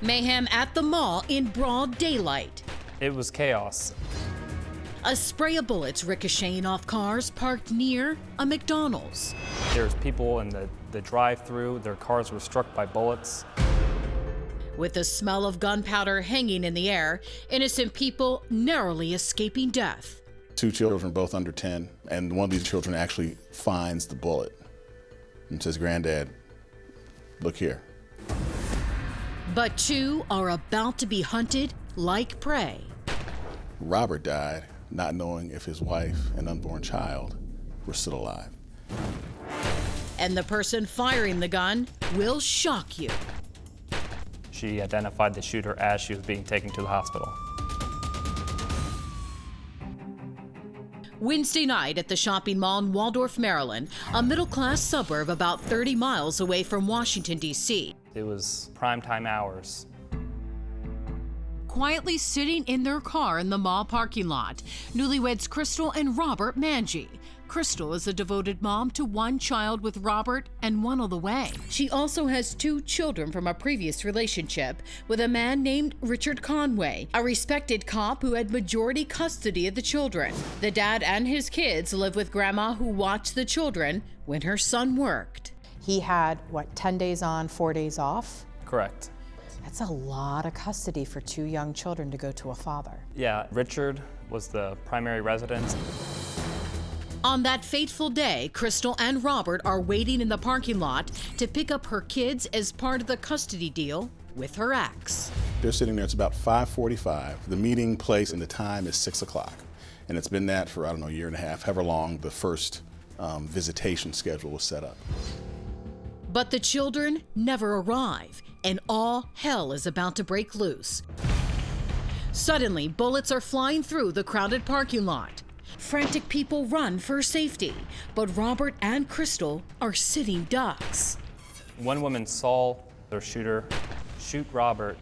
Mayhem at the mall in broad daylight. It was chaos. A spray of bullets ricocheting off cars parked near a McDonald's. There's people in the drive-thru. Their cars were struck by bullets. With the smell of gunpowder hanging in the air, innocent people narrowly escaping death. 2 children, both under 10, and one of these children actually finds the bullet and says, "Granddad, look here." But 2 are about to be hunted like prey. Robert died not knowing if his wife and unborn child were still alive. And the person firing the gun will shock you. She identified the shooter as she was being taken to the hospital. Wednesday night at the shopping mall in Waldorf, Maryland, a middle-class suburb about 30 miles away from Washington, D.C. It was primetime hours. Quietly sitting in their car in the mall parking lot, newlyweds Crystal and Robert Manji. Crystal is a devoted mom to 1 child with Robert and 1 on the way. She also has 2 children from a previous relationship with a man named Richard Conway, a respected cop who had majority custody of the children. The dad and his kids live with grandma, who watched the children when her son worked. He had, 10 days on, 4 days off? Correct. That's a lot of custody for 2 young children to go to a father. Yeah, Richard was the primary resident. On that fateful day, Crystal and Robert are waiting in the parking lot to pick up her kids as part of the custody deal with her ex. They're sitting there, it's about 5:45. The meeting place and the time is 6 o'clock. And it's been that for, a year and a half, however long the first visitation schedule was set up. But the children never arrive, and all hell is about to break loose. Suddenly, bullets are flying through the crowded parking lot. Frantic people run for safety, but Robert and Crystal are sitting ducks. One woman saw their shooter shoot Robert,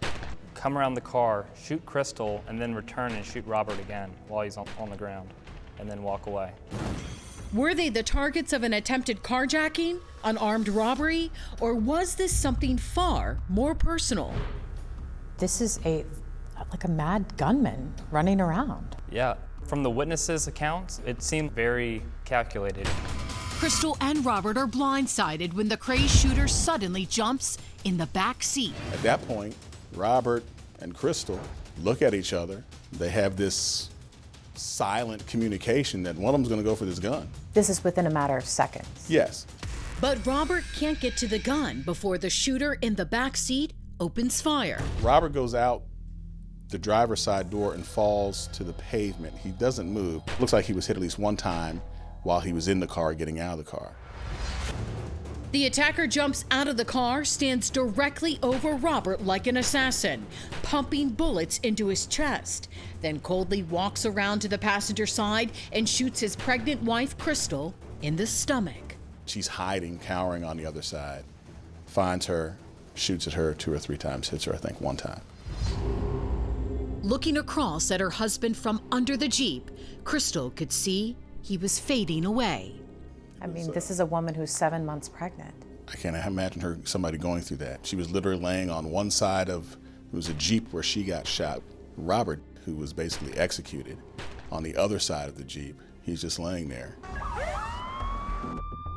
come around the car, shoot Crystal, and then return and shoot Robert again while he's on the ground, and then walk away. Were they the targets of an attempted carjacking, an armed robbery, or was this something far more personal? This is like a mad gunman running around. Yeah, from the witnesses' accounts, it seemed very calculated. Crystal and Robert are blindsided when the crazed shooter suddenly jumps in the back seat. At that point, Robert and Crystal look at each other. They have this silent communication that one of them's going to go for this gun. This is within a matter of seconds. Yes. But Robert can't get to the gun before the shooter in the back seat opens fire. Robert goes out the driver's side door and falls to the pavement. He doesn't move. Looks like he was hit at least one time while he was in the car getting out of the car. The attacker jumps out of the car, stands directly over Robert like an assassin, pumping bullets into his chest, then coldly walks around to the passenger side and shoots his pregnant wife, Crystal, in the stomach. She's hiding, cowering on the other side. Finds her, shoots at her 2 or 3 times, hits her, I think, 1 time. Looking across at her husband from under the Jeep, Crystal could see he was fading away. I mean, this is a woman who's 7 months pregnant. I can't imagine somebody going through that. She was literally laying on one side of, it was a Jeep where she got shot. Robert, who was basically executed, on the other side of the Jeep, he's just laying there.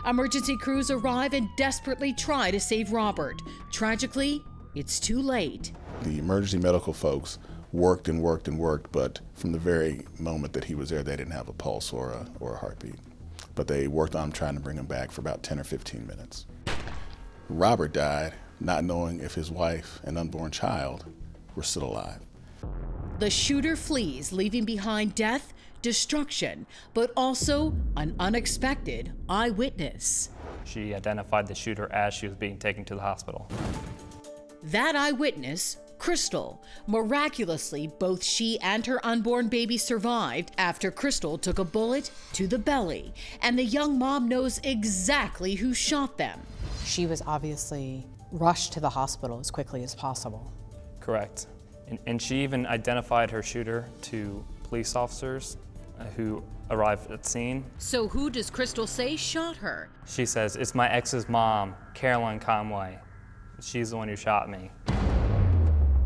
Emergency crews arrive and desperately try to save Robert. Tragically, it's too late. The emergency medical folks worked and worked and worked, but from the very moment that he was there, they didn't have a pulse or a heartbeat. But they worked on trying to bring him back for about 10 or 15 minutes. Robert died not knowing if his wife and unborn child were still alive. The shooter flees, leaving behind death, destruction, but also an unexpected eyewitness. She identified the shooter as she was being taken to the hospital. That eyewitness, Crystal. Miraculously, both she and her unborn baby survived after Crystal took a bullet to the belly, and the young mom knows exactly who shot them. She was obviously rushed to the hospital as quickly as possible. Correct. And she even identified her shooter to police officers who arrived at the scene. So who does Crystal say shot her? She says, "It's my ex's mom, Carolyn Conway. She's the one who shot me."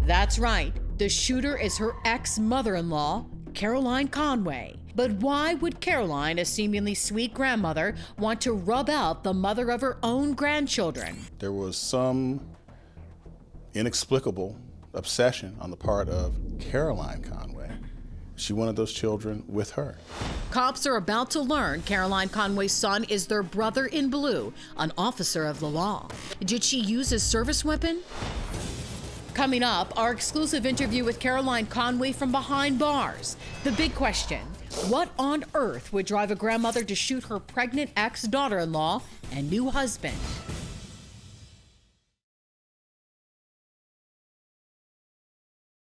That's right. The shooter is her ex-mother-in-law, Caroline Conway. But why would Caroline, a seemingly sweet grandmother, want to rub out the mother of her own grandchildren? There was some inexplicable obsession on the part of Caroline Conway. She wanted those children with her. Cops are about to learn Caroline Conway's son is their brother in blue, an officer of the law. Did she use his service weapon? Coming up, our exclusive interview with Caroline Conway from behind bars. The big question, what on earth would drive a grandmother to shoot her pregnant ex-daughter-in-law and new husband?